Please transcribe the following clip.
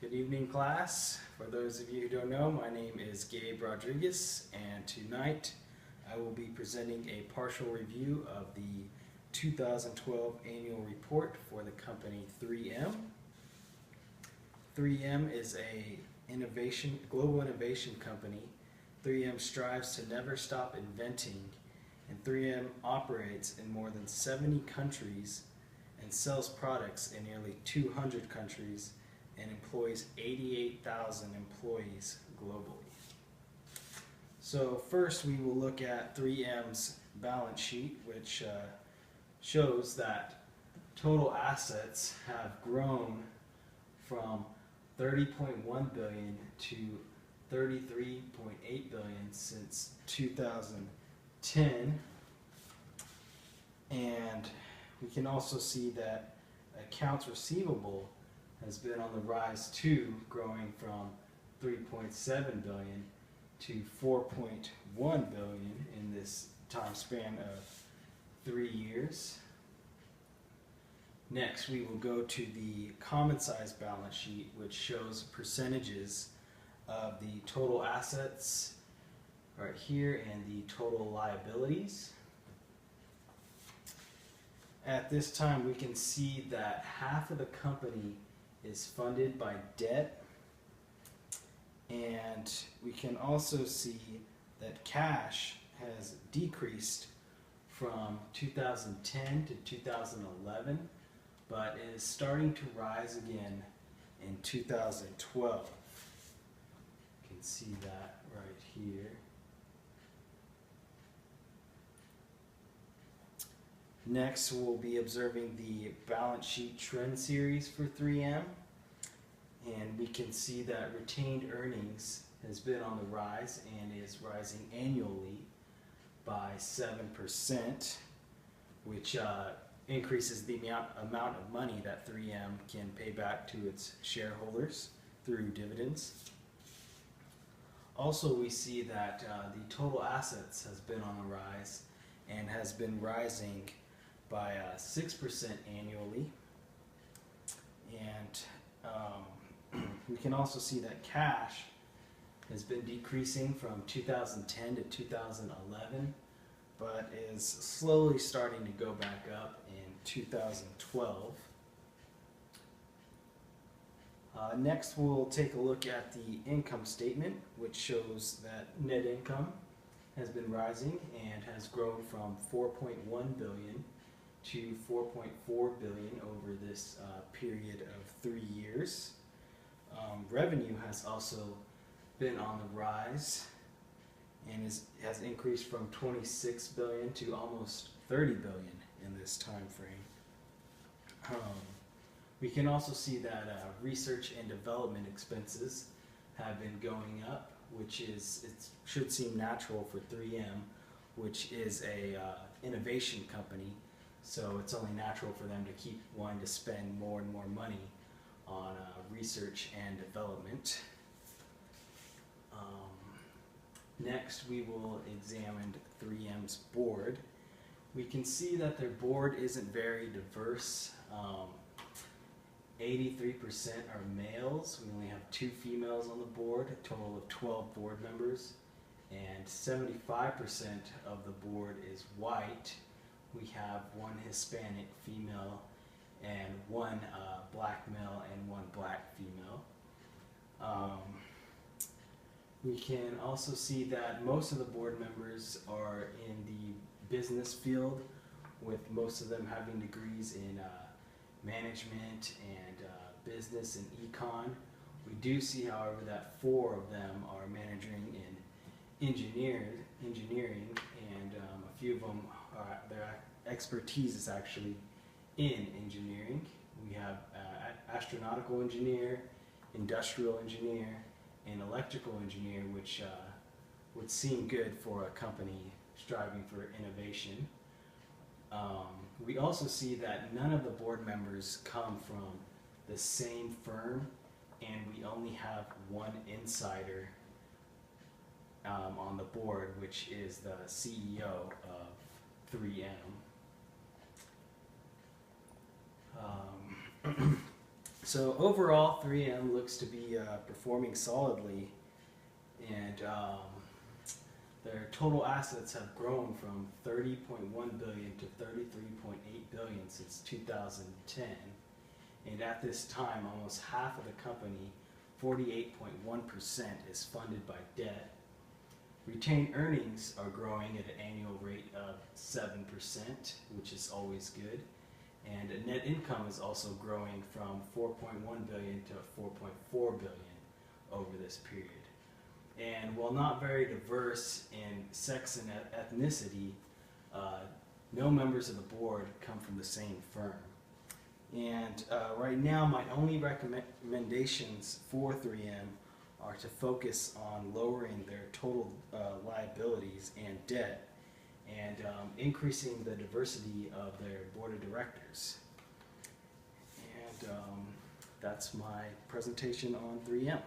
Good evening, class. For those of you who don't know, my name is Gabe Rodriguez, and tonight I will be presenting a partial review of the 2012 annual report for the company 3M. 3M is a global innovation company. 3M strives to never stop inventing, and 3M operates in more than 70 countries and sells products in nearly 200 countries and employs 88,000 employees globally. So first we will look at 3M's balance sheet, which shows that total assets have grown from $30.1 billion to $33.8 billion since 2010, and we can also see that accounts receivable has been on the rise too, growing from $3.7 billion to $4.1 billion in this time span of 3 years. Next, we will go to the common size balance sheet, which shows percentages of the total assets right here and the total liabilities. At this time, we can see that half of the company is funded by debt, and we can also see that cash has decreased from 2010 to 2011, but is starting to rise again in 2012. You can see that right here. Next, we'll be observing the balance sheet trend series for 3M, and we can see that retained earnings has been on the rise and is rising annually by 7%, which increases the amount of money that 3M can pay back to its shareholders through dividends. Also, we see that the total assets has been on the rise and has been rising by 6% annually, and we can also see that cash has been decreasing from 2010 to 2011, but is slowly starting to go back up in 2012. Next, we'll take a look at the income statement, which shows that net income has been rising and has grown from $4.1 billion to $4.4 billion over this period of 3 years. Revenue has also been on the rise and has increased from $26 billion to almost $30 billion in this time frame. We can also see that research and development expenses have been going up, which it should seem natural for 3M, which is a innovation company. So it's only natural for them to keep wanting to spend more and more money on research and development. Next, we will examine 3M's board. We can see that their board isn't very diverse. 83% are males. We only have 2 females on the board, a total of 12 board members, and 75% of the board is white. We have 1 Hispanic female and 1 black male and 1 black female. We can also see that most of the board members are in the business field, with most of them having degrees in management and business and econ. We do see, however, that 4 of them are majoring in engineering, and a few of them their expertise is actually in engineering. We have astronautical engineer, industrial engineer, and electrical engineer, which would seem good for a company striving for innovation. We also see that none of the board members come from the same firm, and we only have 1 insider on the board, which is the CEO of 3M. So overall, 3M looks to be performing solidly, and their total assets have grown from $30.1 billion to $33.8 billion since 2010. And at this time, almost half of the company, 48.1%, is funded by debt. Retained earnings are growing at an annual rate of 7%, which is always good. And net income is also growing from $4.1 billion to $4.4 billion over this period. And while not very diverse in sex and ethnicity, no members of the board come from the same firm. And right now, my only recommendations for 3M are to focus on lowering their total liabilities and debt, and increasing the diversity of their board of directors. And that's my presentation on 3M.